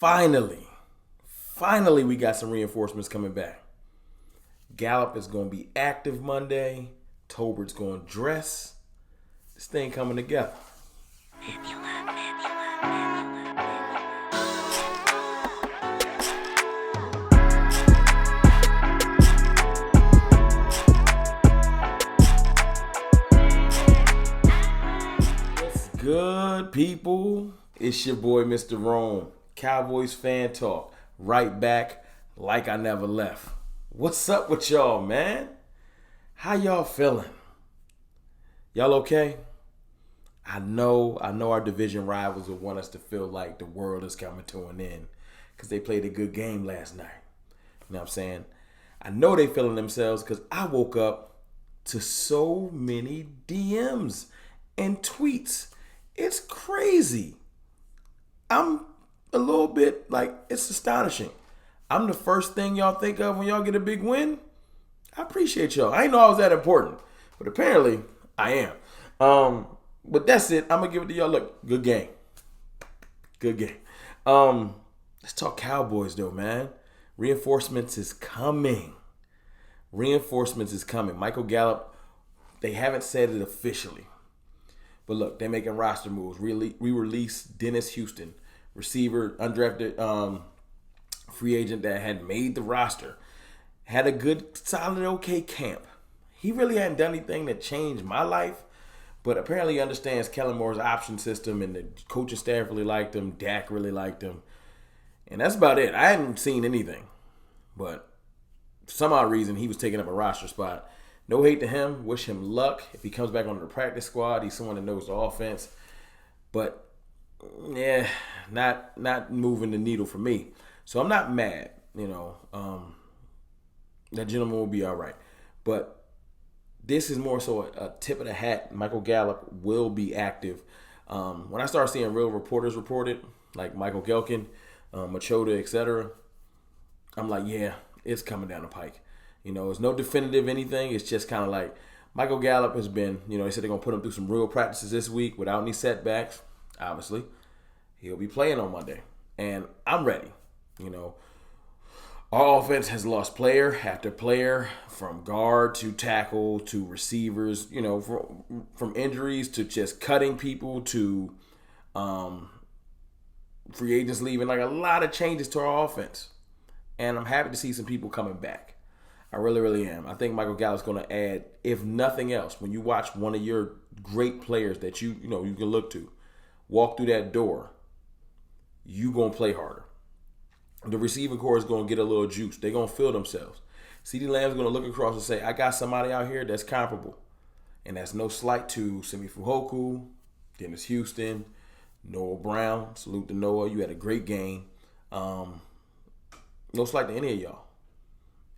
Finally, we got some reinforcements coming back. Gallup is going to be active Monday. Tolbert's going to dress. This thing coming together. What's good, people? It's your boy, Mr. Rome. Cowboys fan talk. Right back like I never left. What's up with y'all, man? How y'all feeling? Y'all okay? I know our division rivals will want us to feel like the world is coming to an end because they played a good game last night. You know what I'm saying? I know they feeling themselves because I woke up to so many DMs and tweets. It's crazy. I'm a little bit like, it's astonishing. I'm the first thing y'all think of when y'all get a big win. I appreciate y'all. I didn't know I was that important, but apparently I am. But that's it. I'm gonna give it to y'all. Look, good game. Good game. Let's talk Cowboys though, man. Reinforcements is coming. Micheal Gallup, they haven't said it officially. But look, they're making roster moves. We released Dennis Houston, receiver, undrafted free agent that had made the roster. Had a good, solid, okay camp. He really hadn't done anything that changed my life, but apparently he understands Kellen Moore's option system, and the coaching staff really liked him. Dak really liked him. And that's about it. I hadn't seen anything. But for some odd reason, he was taking up a roster spot. No hate to him. Wish him luck. If he comes back onto the practice squad, he's someone that knows the offense. But, yeah, not moving the needle for me. So I'm not mad, that gentleman will be all right. But this is more so a tip of the hat. Micheal Gallup will be active. When I started seeing real reporters report it, like Michael Gelkin, Machota, etc., I'm like, yeah, it's coming down the pike. It's no definitive anything. It's just kind of like Micheal Gallup has been, they said they're going to put him through some real practices this week without any setbacks. Obviously, he'll be playing on Monday. And I'm ready. Our offense has lost player after player, from guard to tackle to receivers, from injuries to just cutting people to free agents leaving. Like, a lot of changes to our offense. And I'm happy to see some people coming back. I really, really am. I think Micheal Gallup's going to add, if nothing else, when you watch one of your great players that you can look to walk through that door, you going to play harder. The receiving core is going to get a little juice. They're going to feel themselves. CeeDee Lamb's going to look across and say, I got somebody out here that's comparable. And that's no slight to Simi Fehoko, Dennis Houston, Noah Brown. Salute to Noah. You had a great game. No slight to any of y'all.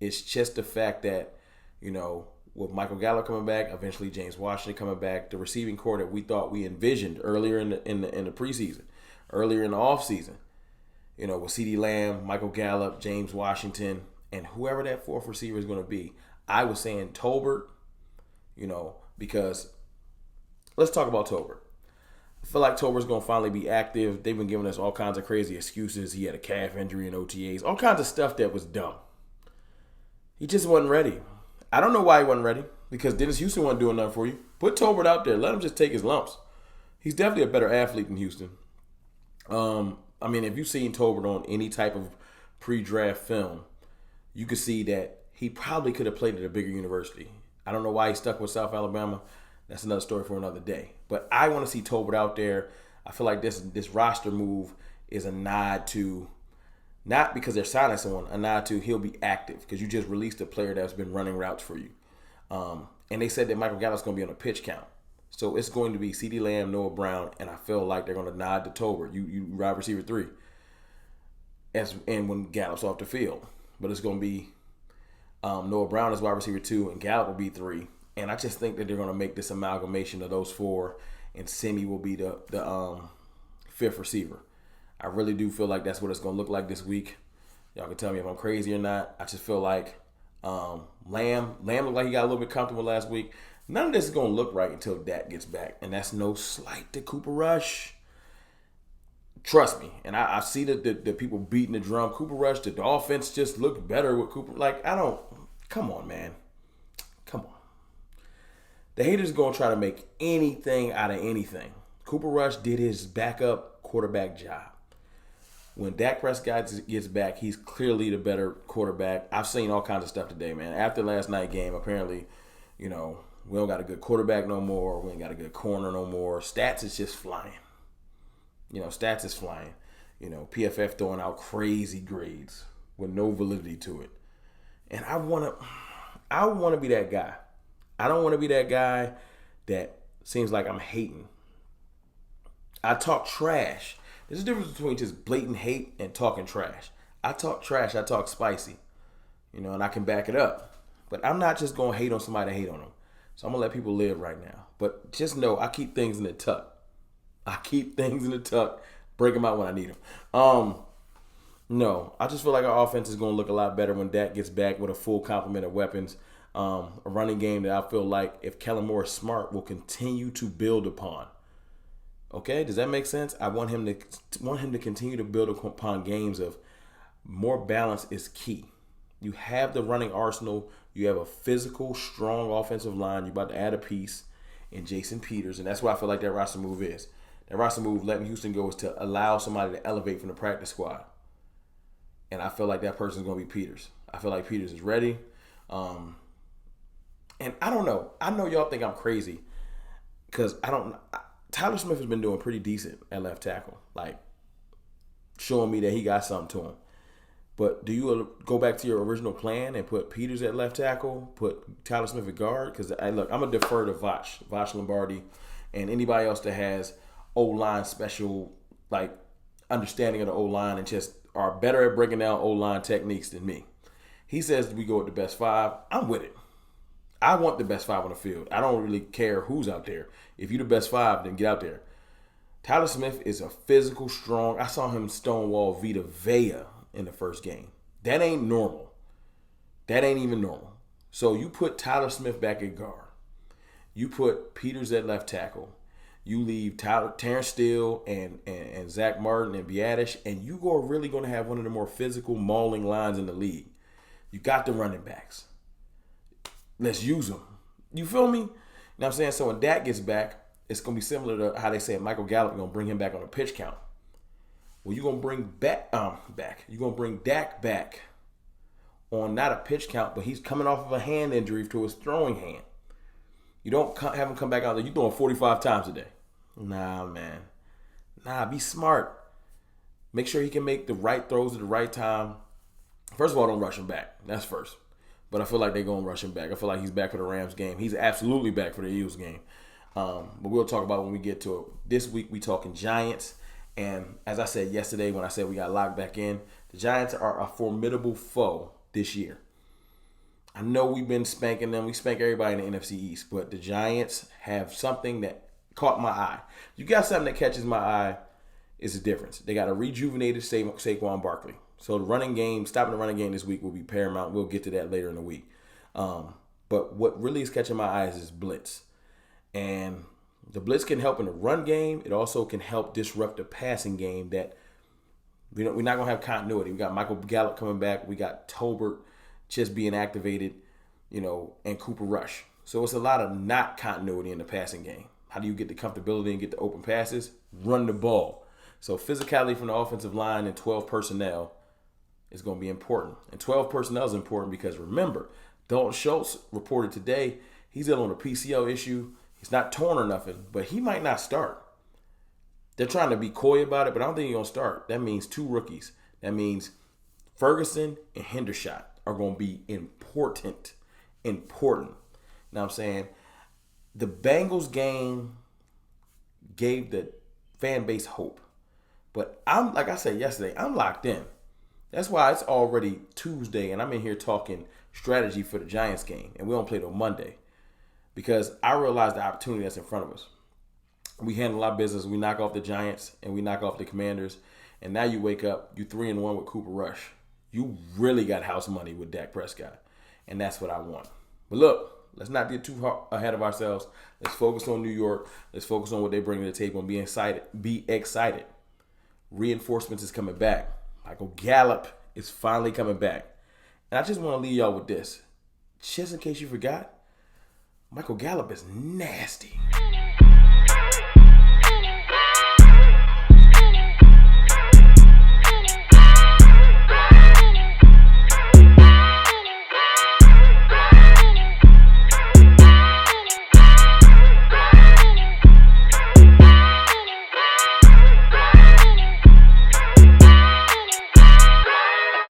It's just the fact that, with Micheal Gallup coming back, eventually James Washington coming back, the receiving core that we thought we envisioned earlier in the preseason, earlier in the offseason, with CeeDee Lamb, Micheal Gallup, James Washington, and whoever that fourth receiver is going to be. I was saying Tolbert, because let's talk about Tolbert. I feel like Tolbert's going to finally be active. They've been giving us all kinds of crazy excuses. He had a calf injury in OTAs, all kinds of stuff that was dumb. He just wasn't ready. I don't know why he wasn't ready, because Dennis Houston wasn't doing nothing for you. Put Tolbert out there. Let him just take his lumps. He's definitely a better athlete than Houston. If you've seen Tolbert on any type of pre-draft film, you could see that he probably could have played at a bigger university. I don't know why he stuck with South Alabama. That's another story for another day. But I want to see Tolbert out there. I feel like this roster move is a nod to, not because they're signing someone, a nod to he'll be active because you just released a player that's been running routes for you. And they said that Micheal Gallup's going to be on a pitch count. So it's going to be CeeDee Lamb, Noah Brown, and I feel like they're going to nod to Tolbert. You ride receiver 3. And when Gallup's off the field. But it's going to be Noah Brown as wide receiver 2, and Gallup will be 3. And I just think that they're going to make this amalgamation of those 4, and Simi will be the 5th receiver. I really do feel like that's what it's going to look like this week. Y'all can tell me if I'm crazy or not. I just feel like Lamb looked like he got a little bit comfortable last week. None of this is going to look right until Dak gets back. And that's no slight to Cooper Rush. Trust me. And I see the people beating the drum. Cooper Rush, the offense just looked better with Cooper. Like, come on, man. Come on. The haters going to try to make anything out of anything. Cooper Rush did his backup quarterback job. When Dak Prescott gets back, he's clearly the better quarterback. I've seen all kinds of stuff today, man. After last night's game, apparently, we don't got a good quarterback no more. We ain't got a good corner no more. Stats is just flying. Stats is flying. PFF throwing out crazy grades with no validity to it. And I want to be that guy. I don't want to be that guy that seems like I'm hating. I talk trash. There's a difference between just blatant hate and talking trash. I talk trash. I talk spicy. And I can back it up. But I'm not just going to hate on somebody to hate on them. So I'm going to let people live right now. But just know I keep things in the tuck. Break them out when I need them. No, I just feel like our offense is going to look a lot better when Dak gets back with a full complement of weapons. A running game that I feel like, if Kellen Moore is smart, will continue to build upon. Okay, does that make sense? I want him to continue to build upon games of more balance is key. You have the running arsenal. You have a physical, strong offensive line. You're about to add a piece in Jason Peters, and that's what I feel like that roster move is. That roster move, letting Houston go, is to allow somebody to elevate from the practice squad. And I feel like that person is going to be Peters. I feel like Peters is ready. And I don't know. I know y'all think I'm crazy because Tyler Smith has been doing pretty decent at left tackle, like showing me that he got something to him. But do you go back to your original plan and put Peters at left tackle, put Tyler Smith at guard? Because I'm going to defer to Voch Lombardi, and anybody else that has O-line special, like, understanding of the O-line and just are better at breaking down O-line techniques than me. He says we go with the best five. I'm with it. I want the best five on the field. I don't really care who's out there. If you're the best five, then get out there. Tyler Smith is a physical, strong. I saw him stonewall Vita Vea in the first game. That ain't normal. That ain't even normal. So you put Tyler Smith back at guard. You put Peters at left tackle. You leave Terrence Steele and Zach Martin and Biadasz, and you are really going to have one of the more physical, mauling lines in the league. You got the running backs. Let's use them. You feel me? You know what I'm saying? So when Dak gets back, it's going to be similar to how they say Micheal Gallup going to bring him back on a pitch count. Well, you're going to bring You're going to bring Dak back on not a pitch count, but he's coming off of a hand injury to his throwing hand. You don't have him come back out there. You're throwing 45 times a day. Nah, man. Be smart. Make sure he can make the right throws at the right time. First of all, don't rush him back. That's first. But I feel like they're going to rush him back. I feel like he's back for the Rams game. He's absolutely back for the Eagles game. But we'll talk about it when we get to it. This week we talking Giants. And as I said yesterday when I said we got locked back in, the Giants are a formidable foe this year. I know we've been spanking them. We spank everybody in the NFC East. But the Giants have something that caught my eye. You got something that catches my eye, is the difference. They got a rejuvenated Saquon Barkley. So stopping the running game this week will be paramount. We'll get to that later in the week. But what really is catching my eyes is blitz. And the blitz can help in the run game. It also can help disrupt the passing game that we're not going to have continuity. We got Micheal Gallup coming back. We got Tolbert just being activated, and Cooper Rush. So it's a lot of not continuity in the passing game. How do you get the comfortability and get the open passes? Run the ball. So physicality from the offensive line and 12 personnel is going to be important. And 12 personnel is important because, remember, Dalton Schultz reported today he's ill on a PCL issue. He's not torn or nothing, but he might not start. They're trying to be coy about it, but I don't think he's going to start. That means two rookies. That means Ferguson and Hendershot are going to be important. You know what I'm saying? The Bengals game gave the fan base hope. But like I said yesterday, I'm locked in. That's why it's already Tuesday, and I'm in here talking strategy for the Giants game, and we don't play till Monday. Because I realize the opportunity that's in front of us. We handle our business. We knock off the Giants, and we knock off the Commanders. And now you wake up, you 3-1 with Cooper Rush. You really got house money with Dak Prescott. And that's what I want. But look, let's not get too ahead of ourselves. Let's focus on New York. Let's focus on what they bring to the table and be excited. reinforcements is coming back. Micheal Gallup is finally coming back. And I just want to leave y'all with this. Just in case you forgot, Micheal Gallup is nasty.